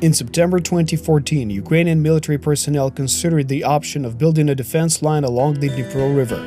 In September 2014, Ukrainian military personnel considered the option of building a defense line along the Dnipro River.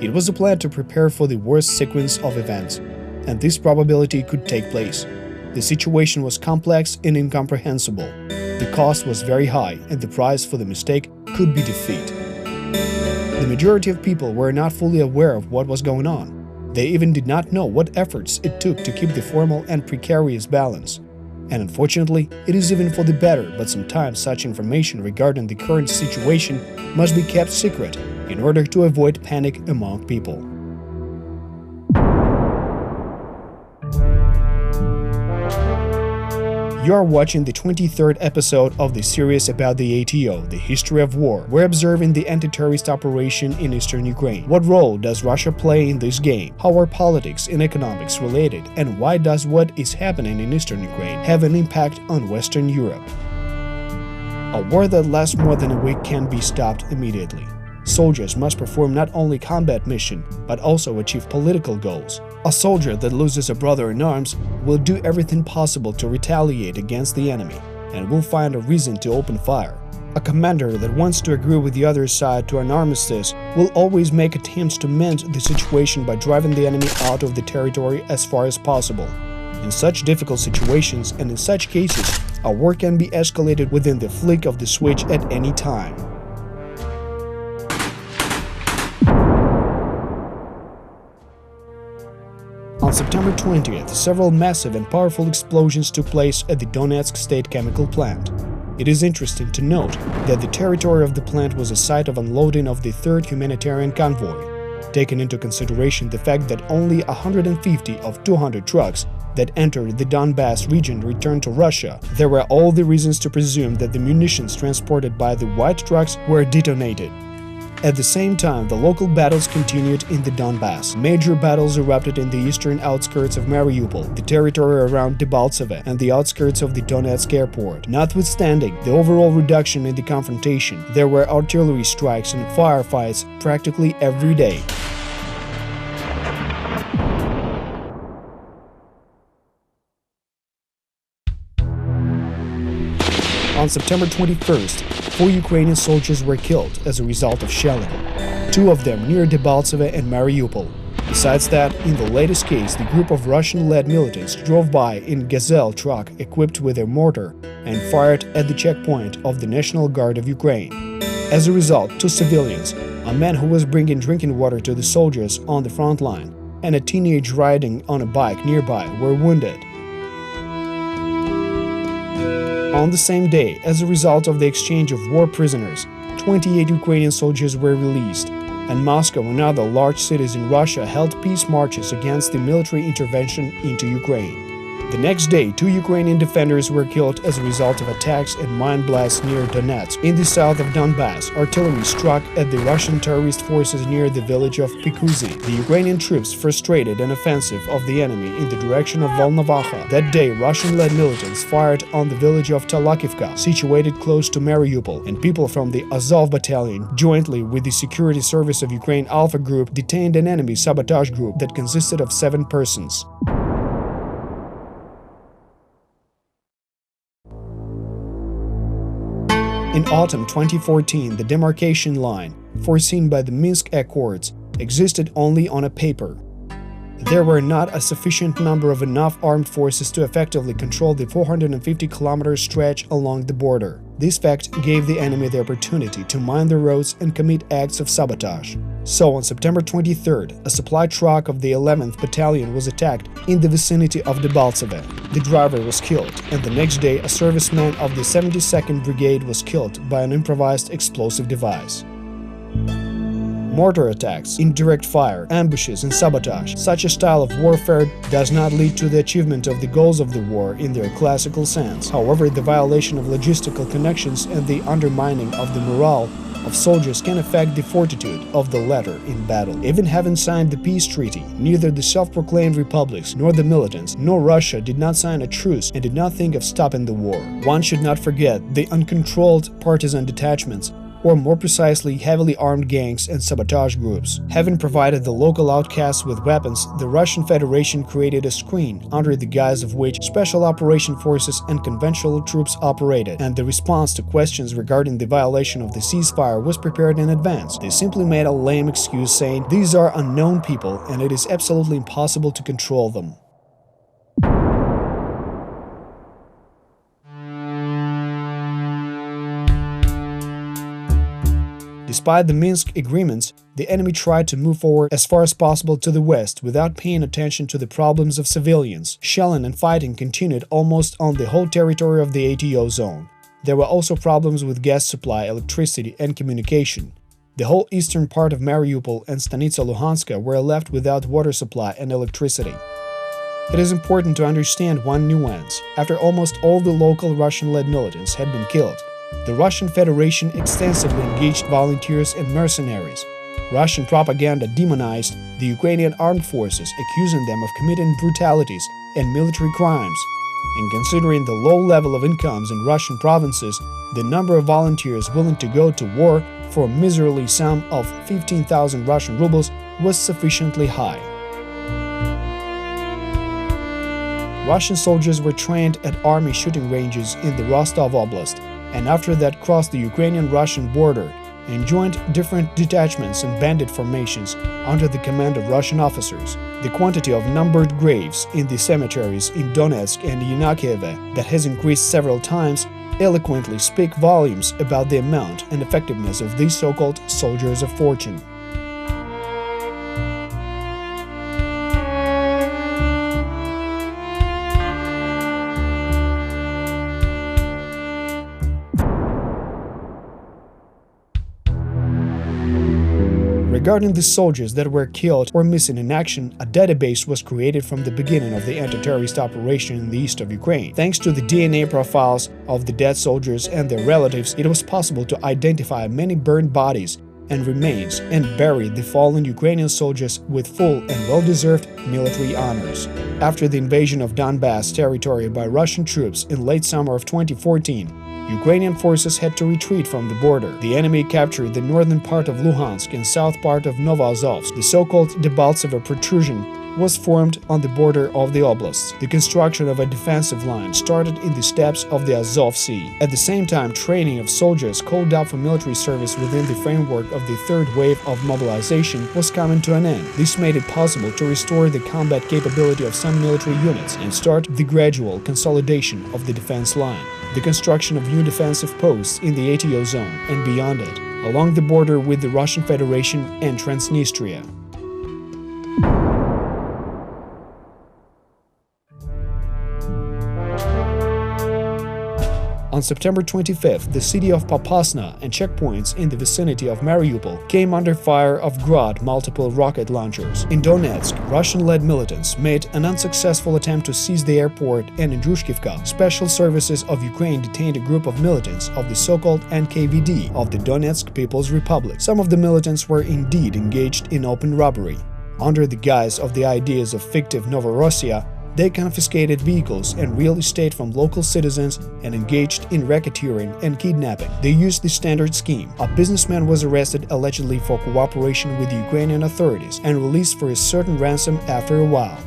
It was a plan to prepare for the worst sequence of events, and this probability could take place. The situation was complex and incomprehensible. The cost was very high, and the price for the mistake could be defeat. The majority of people were not fully aware of what was going on. They even did not know what efforts it took to keep the formal and precarious balance. And unfortunately, it is even for the better, but sometimes such information regarding the current situation must be kept secret in order to avoid panic among people. You are watching the 23rd episode of the series about the ATO, the history of war. We're observing the anti-terrorist operation in eastern Ukraine. What role does Russia play in this game? How are politics and economics related? And why does what is happening in eastern Ukraine have an impact on Western Europe? A war that lasts more than a week can be stopped immediately. Soldiers must perform not only combat mission, but also achieve political goals. A soldier that loses a brother in arms will do everything possible to retaliate against the enemy and will find a reason to open fire. A commander that wants to agree with the other side to an armistice will always make attempts to mend the situation by driving the enemy out of the territory as far as possible. In such difficult situations and in such cases, a war can be escalated within the flick of the switch at any time. On September 20th, several massive and powerful explosions took place at the Donetsk state chemical plant. It is interesting to note that the territory of the plant was a site of unloading of the third humanitarian convoy. Taking into consideration the fact that only 150 of 200 trucks that entered the Donbass region returned to Russia, there were all the reasons to presume that the munitions transported by the white trucks were detonated. At the same time, the local battles continued in the Donbass. Major battles erupted in the eastern outskirts of Mariupol, the territory around DEBALTSEVE, and the outskirts of the Donetsk airport. Notwithstanding the overall reduction in the confrontation, there were artillery strikes and firefights practically every day. On September 21st, 4 Ukrainian soldiers were killed as a result of shelling, 2 of them near Debaltseve and Mariupol. Besides that, in the latest case, the group of Russian-led militants drove by in a Gazelle truck equipped with a mortar and fired at the checkpoint of the National Guard of Ukraine. As a result, 2 civilians, a man who was bringing drinking water to the soldiers on the front line, and a teenager riding on a bike nearby, were wounded. On the same day, as a result of the exchange of war prisoners, 28 Ukrainian soldiers were released, and Moscow and other large cities in Russia held peace marches against the military intervention into Ukraine. The next day, 2 Ukrainian defenders were killed as a result of attacks and mine blasts near Donetsk. In the south of Donbass, artillery struck at the Russian terrorist forces near the village of Pikuzi. The Ukrainian troops frustrated an offensive of the enemy in the direction of Volnovakha. That day, Russian-led militants fired on the village of Talakivka, situated close to Mariupol, and people from the Azov battalion, jointly with the Security Service of Ukraine Alpha Group, detained an enemy sabotage group that consisted of 7 persons. In autumn 2014, the demarcation line, foreseen by the Minsk Accords, existed only on a paper. There were not a sufficient number of enough armed forces to effectively control the 450-kilometer stretch along the border. This fact gave the enemy the opportunity to mine the roads and commit acts of sabotage. So on September 23rd, a supply truck of the 11th Battalion was attacked in the vicinity of Debaltseve. The driver was killed, and the next day a serviceman of the 72nd Brigade was killed by an improvised explosive device. Mortar attacks, indirect fire, ambushes and sabotage. Such a style of warfare does not lead to the achievement of the goals of the war in their classical sense. However, the violation of logistical connections and the undermining of the morale of soldiers can affect the fortitude of the latter in battle. Even having signed the peace treaty, neither the self-proclaimed republics nor the militants nor Russia did not sign a truce and did not think of stopping the war. One should not forget the uncontrolled partisan detachments or more precisely heavily armed gangs and sabotage groups. Having provided the local outcasts with weapons, the Russian Federation created a screen under the guise of which special operation forces and conventional troops operated, and the response to questions regarding the violation of the ceasefire was prepared in advance. They simply made a lame excuse saying, "These are unknown people and it is absolutely impossible to control them." Despite the Minsk agreements, the enemy tried to move forward as far as possible to the west without paying attention to the problems of civilians. Shelling and fighting continued almost on the whole territory of the ATO zone. There were also problems with gas supply, electricity, and communication. The whole eastern part of Mariupol and Stanitsa Luhanska were left without water supply and electricity. It is important to understand one nuance. After almost all the local Russian-led militants had been killed, the Russian Federation extensively engaged volunteers and mercenaries. Russian propaganda demonized the Ukrainian armed forces, accusing them of committing brutalities and military crimes. And considering the low level of incomes in Russian provinces, the number of volunteers willing to go to war for a miserly sum of 15,000 Russian rubles was sufficiently high. Russian soldiers were trained at army shooting ranges in the Rostov Oblast, and after that crossed the Ukrainian-Russian border and joined different detachments and bandit formations under the command of Russian officers. The quantity of numbered graves in the cemeteries in Donetsk and Yanakiev that has increased several times eloquently speak volumes about the amount and effectiveness of these so-called soldiers of fortune. Regarding the soldiers that were killed or missing in action, a database was created from the beginning of the anti-terrorist operation in the east of Ukraine. Thanks to the DNA profiles of the dead soldiers and their relatives, it was possible to identify many burned bodies and remains and bury the fallen Ukrainian soldiers with full and well-deserved military honors. After the invasion of Donbass territory by Russian troops in late summer of 2014, Ukrainian forces had to retreat from the border. The enemy captured the northern part of Luhansk and south part of Novozovsk. The so-called DEBALTSEVE protrusion was formed on the border of the oblasts. The construction of a defensive line started in the steppes of the Azov Sea. At the same time, training of soldiers called up for military service within the framework of the third wave of mobilization was coming to an end. This made it possible to restore the combat capability of some military units and start the gradual consolidation of the defense line. The construction of new defensive posts in the ATO zone and beyond it, along the border with the Russian Federation and Transnistria. On September 25th, the city of Popasna and checkpoints in the vicinity of Mariupol came under fire of Grad multiple rocket launchers. In Donetsk, Russian-led militants made an unsuccessful attempt to seize the airport, and in Drushkivka, special services of Ukraine detained a group of militants of the so-called NKVD of the Donetsk People's Republic. Some of the militants were indeed engaged in open robbery. Under the guise of the ideas of fictive Novorossiya, they confiscated vehicles and real estate from local citizens and engaged in racketeering and kidnapping. They used the standard scheme. A businessman was arrested allegedly for cooperation with the Ukrainian authorities and released for a certain ransom after a while.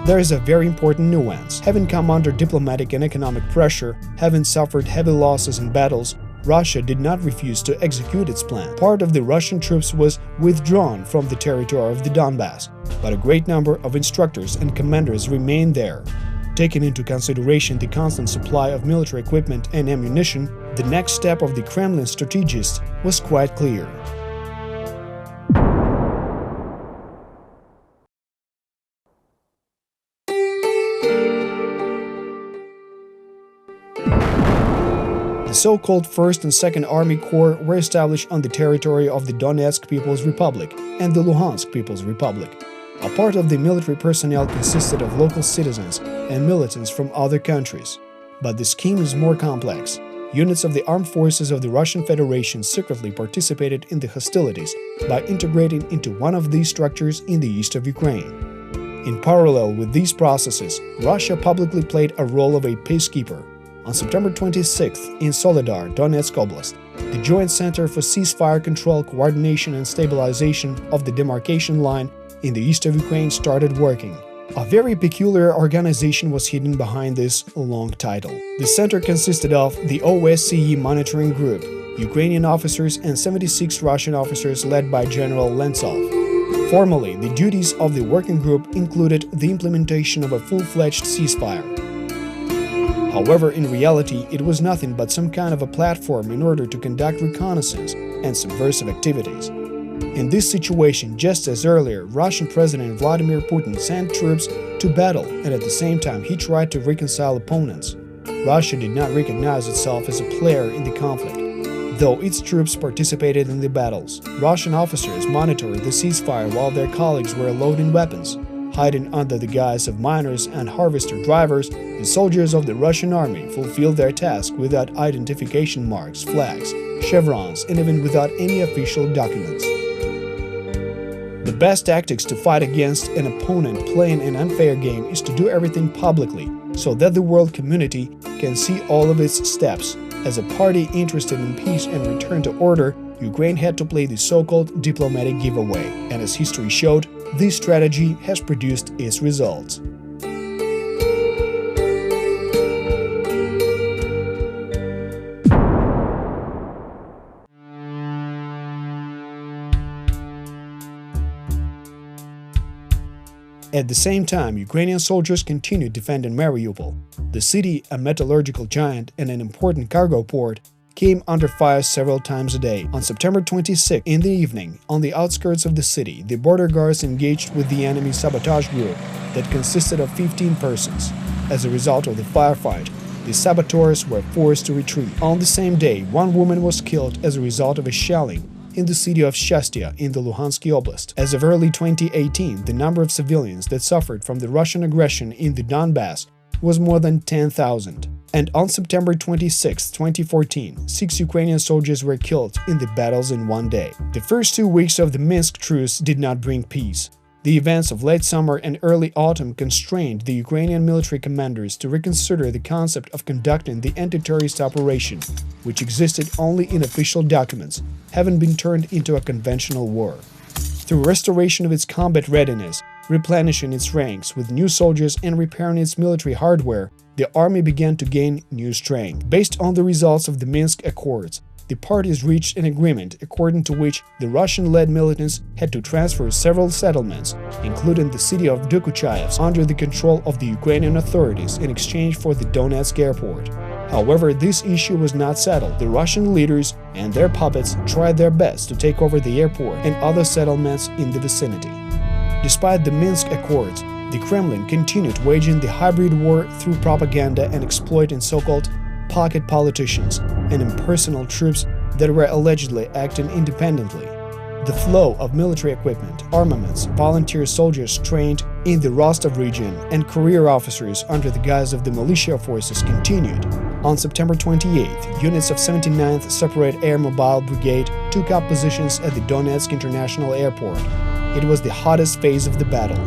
There is a very important nuance. Having come under diplomatic and economic pressure, having suffered heavy losses in battles, Russia did not refuse to execute its plan. Part of the Russian troops was withdrawn from the territory of the Donbass, but a great number of instructors and commanders remained there. Taking into consideration the constant supply of military equipment and ammunition, the next step of the Kremlin strategists was quite clear. The so-called 1st and 2nd Army Corps were established on the territory of the Donetsk People's Republic and the Luhansk People's Republic. A part of the military personnel consisted of local citizens and militants from other countries. But the scheme is more complex. Units of the armed forces of the Russian Federation secretly participated in the hostilities by integrating into one of these structures in the east of Ukraine. In parallel with these processes, Russia publicly played a role of a peacekeeper. On September 26th, in Soledar, Donetsk Oblast, the Joint Center for Ceasefire Control, Coordination and Stabilization of the Demarcation Line in the east of Ukraine started working. A very peculiar organization was hidden behind this long title. The center consisted of the OSCE Monitoring Group, Ukrainian officers and 76 Russian officers led by General Lentsov. Formally, the duties of the working group included the implementation of a full-fledged ceasefire. However, in reality, it was nothing but some kind of a platform in order to conduct reconnaissance and subversive activities. In this situation, just as earlier, Russian President Vladimir Putin sent troops to battle, and at the same time he tried to reconcile opponents. Russia did not recognize itself as a player in the conflict, though its troops participated in the battles. Russian officers monitored the ceasefire while their colleagues were loading weapons. Hiding under the guise of miners and harvester drivers, the soldiers of the Russian army fulfilled their task without identification marks, flags, chevrons, and even without any official documents. The best tactics to fight against an opponent playing an unfair game is to do everything publicly, so that the world community can see all of its steps. As a party interested in peace and return to order, Ukraine had to play the so-called diplomatic giveaway, and as history showed, this strategy has produced its results. At the same time, Ukrainian soldiers continued defending Mariupol. The city, a metallurgical giant and an important cargo port, came under fire several times a day. On September 26 in the evening, on the outskirts of the city, the border guards engaged with the enemy sabotage group that consisted of 15 persons. As a result of the firefight, the saboteurs were forced to retreat. On the same day, one woman was killed as a result of a shelling in the city of Shastia in the Luhansk Oblast. As of early 2018, the number of civilians that suffered from the Russian aggression in the Donbass was more than 10,000. And on September 26, 2014, 6 Ukrainian soldiers were killed in the battles in one day. The first 2 weeks of the Minsk truce did not bring peace. The events of late summer and early autumn constrained the Ukrainian military commanders to reconsider the concept of conducting the anti-terrorist operation, which existed only in official documents, having been turned into a conventional war. Through restoration of its combat readiness, replenishing its ranks with new soldiers and repairing its military hardware, the army began to gain new strength. Based on the results of the Minsk Accords, the parties reached an agreement according to which the Russian-led militants had to transfer several settlements, including the city of Dokuchaevsk, under the control of the Ukrainian authorities in exchange for the Donetsk airport. However, this issue was not settled. The Russian leaders and their puppets tried their best to take over the airport and other settlements in the vicinity. Despite the Minsk Accords, the Kremlin continued waging the hybrid war through propaganda and exploiting so-called pocket politicians and impersonal troops that were allegedly acting independently. The flow of military equipment, armaments, volunteer soldiers trained in the Rostov region, and career officers under the guise of the militia forces continued. On September 28th, units of 79th Separate Air Mobile Brigade took up positions at the Donetsk International Airport. It was the hottest phase of the battle.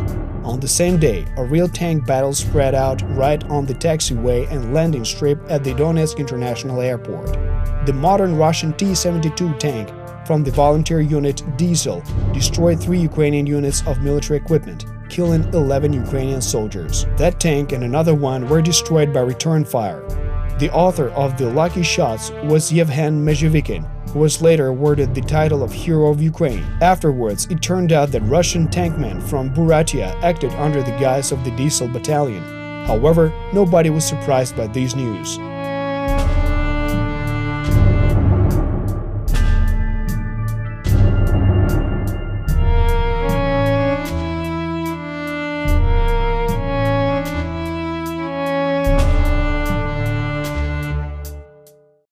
On the same day, a real tank battle spread out right on the taxiway and landing strip at the Donetsk International Airport. The modern Russian T-72 tank from the volunteer unit Diesel destroyed 3 Ukrainian units of military equipment, killing 11 Ukrainian soldiers. That tank and another one were destroyed by return fire. The author of the lucky shots was Yevhen Mezhevikin, who was later awarded the title of Hero of Ukraine. Afterwards, it turned out that Russian tankmen from Buryatia acted under the guise of the Diesel Battalion. However, nobody was surprised by this news.